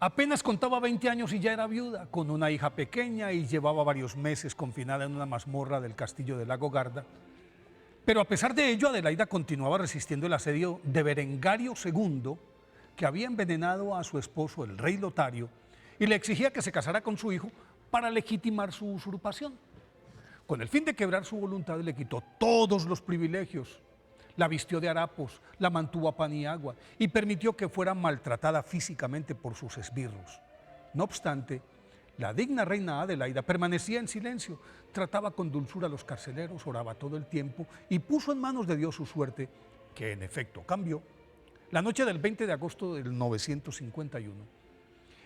Apenas contaba 20 años y ya era viuda, con una hija pequeña y llevaba varios meses confinada en una mazmorra del castillo de Lago Garda. Pero a pesar de ello, Adelaida continuaba resistiendo el asedio de Berengario II, que había envenenado a su esposo, el rey Lotario, y le exigía que se casara con su hijo para legitimar su usurpación. Con el fin de quebrar su voluntad, le quitó todos los privilegios, la vistió de harapos, la mantuvo a pan y agua y permitió que fuera maltratada físicamente por sus esbirros. No obstante, la digna reina Adelaida permanecía en silencio, trataba con dulzura a los carceleros, oraba todo el tiempo y puso en manos de Dios su suerte, que en efecto cambió, la noche del 20 de agosto del 951,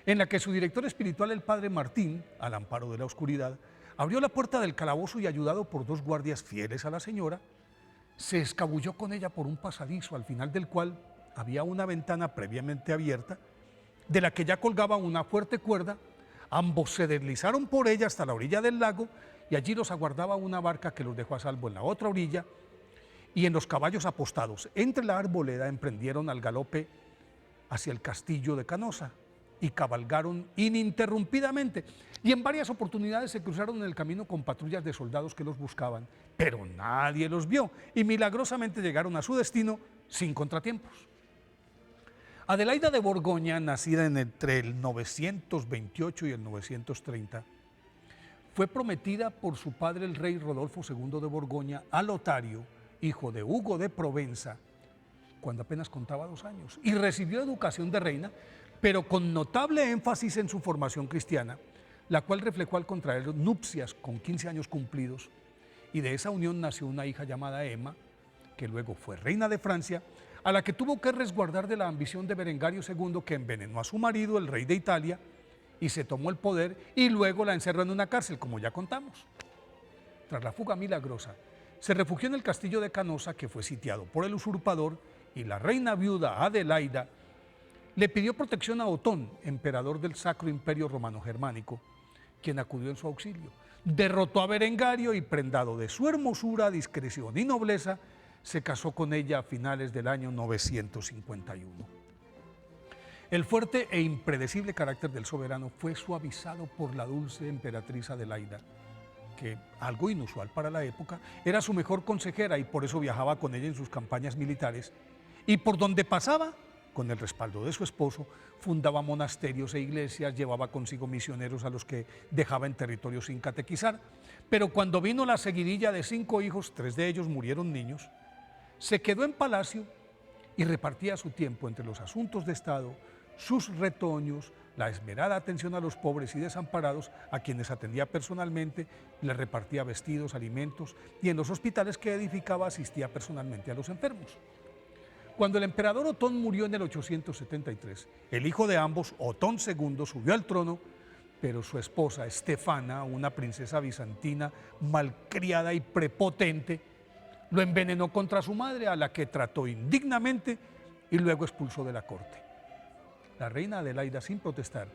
en la que su director espiritual, el padre Martín, al amparo de la oscuridad, abrió la puerta del calabozo y, ayudado por dos guardias fieles a la señora, se escabulló con ella por un pasadizo, al final del cual había una ventana previamente abierta, de la que ya colgaba una fuerte cuerda. Ambos se deslizaron por ella hasta la orilla del lago y allí los aguardaba una barca que los dejó a salvo en la otra orilla, y en los caballos apostados entre la arboleda emprendieron al galope hacia el castillo de Canosa y cabalgaron ininterrumpidamente, y en varias oportunidades se cruzaron en el camino con patrullas de soldados que los buscaban, pero nadie los vio y milagrosamente llegaron a su destino sin contratiempos. Adelaida de Borgoña, nacida entre el 928 y el 930, fue prometida por su padre, el rey Rodolfo II de Borgoña, a Lotario, hijo de Hugo de Provenza, cuando apenas contaba 2 años, y recibió educación de reina, pero con notable énfasis en su formación cristiana, la cual reflejó al contraer nupcias con 15 años cumplidos, y de esa unión nació una hija llamada Emma, que luego fue reina de Francia, a la que tuvo que resguardar de la ambición de Berengario II, que envenenó a su marido, el rey de Italia, y se tomó el poder y luego la encerró en una cárcel, como ya contamos. Tras la fuga milagrosa, se refugió en el castillo de Canosa, que fue sitiado por el usurpador, y la reina viuda Adelaida le pidió protección a Otón, emperador del Sacro Imperio Romano-Germánico, quien acudió en su auxilio. Derrotó a Berengario y, prendado de su hermosura, discreción y nobleza, se casó con ella a finales del año 951. El fuerte e impredecible carácter del soberano fue suavizado por la dulce emperatriz Adelaida, que, algo inusual para la época, era su mejor consejera y por eso viajaba con ella en sus campañas militares, y por donde pasaba, con el respaldo de su esposo, fundaba monasterios e iglesias, llevaba consigo misioneros a los que dejaba en territorio sin catequizar. Pero cuando vino la seguidilla de 5 hijos, 3 de ellos murieron niños, se quedó en palacio y repartía su tiempo entre los asuntos de Estado, sus retoños, la esmerada atención a los pobres y desamparados, a quienes atendía personalmente, les repartía vestidos, alimentos, y en los hospitales que edificaba asistía personalmente a los enfermos. Cuando el emperador Otón murió en el 873, el hijo de ambos, Otón II, subió al trono, pero su esposa, Estefana, una princesa bizantina malcriada y prepotente, lo envenenó contra su madre, a la que trató indignamente y luego expulsó de la corte. La reina Adelaida, sin protestar,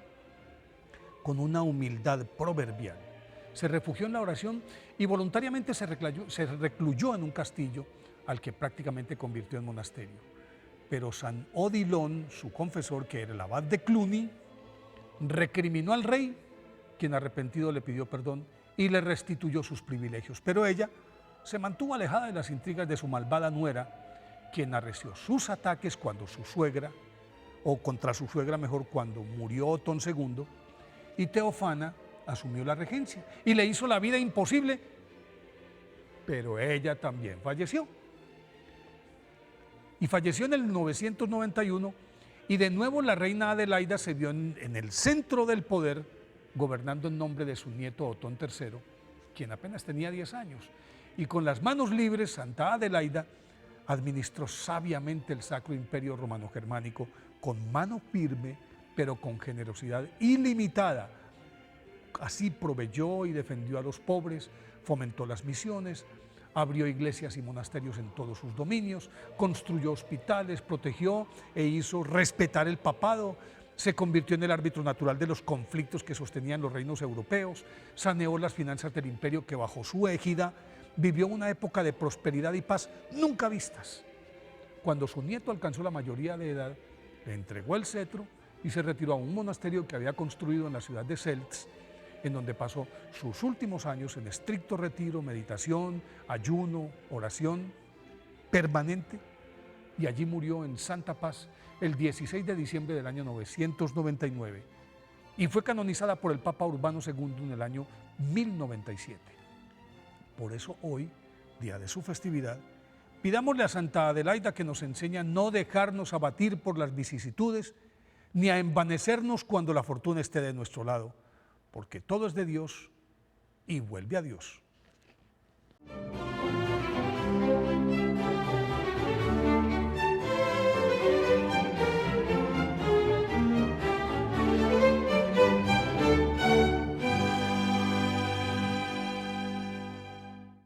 con una humildad proverbial, se refugió en la oración y voluntariamente se recluyó en un castillo al que prácticamente convirtió en monasterio. Pero San Odilon, su confesor, que era el abad de Cluny, recriminó al rey, quien arrepentido le pidió perdón y le restituyó sus privilegios. Pero ella se mantuvo alejada de las intrigas de su malvada nuera, quien arreció sus ataques cuando su suegra, o contra su suegra mejor, cuando murió Otón II, y Teofana asumió la regencia y le hizo la vida imposible, pero ella también falleció. Y falleció en el 991, y de nuevo la reina Adelaida se vio en el centro del poder, gobernando en nombre de su nieto Otón III, quien apenas tenía 10 años. Y con las manos libres, Santa Adelaida administró sabiamente el Sacro Imperio Romano-Germánico con mano firme, pero con generosidad ilimitada. Así proveyó y defendió a los pobres, fomentó las misiones, abrió iglesias y monasterios en todos sus dominios, construyó hospitales, protegió e hizo respetar el papado, se convirtió en el árbitro natural de los conflictos que sostenían los reinos europeos, saneó las finanzas del imperio que bajo su égida vivió una época de prosperidad y paz nunca vistas. Cuando su nieto alcanzó la mayoría de edad, le entregó el cetro y se retiró a un monasterio que había construido en la ciudad de Seltz, en donde pasó sus últimos años en estricto retiro, meditación, ayuno, oración permanente, y allí murió en santa paz el 16 de diciembre del año 999 y fue canonizada por el Papa Urbano II en el año 1097. Por eso hoy, día de su festividad, pidámosle a Santa Adelaida que nos enseñe a no dejarnos abatir por las vicisitudes ni a envanecernos cuando la fortuna esté de nuestro lado, porque todo es de Dios y vuelve a Dios.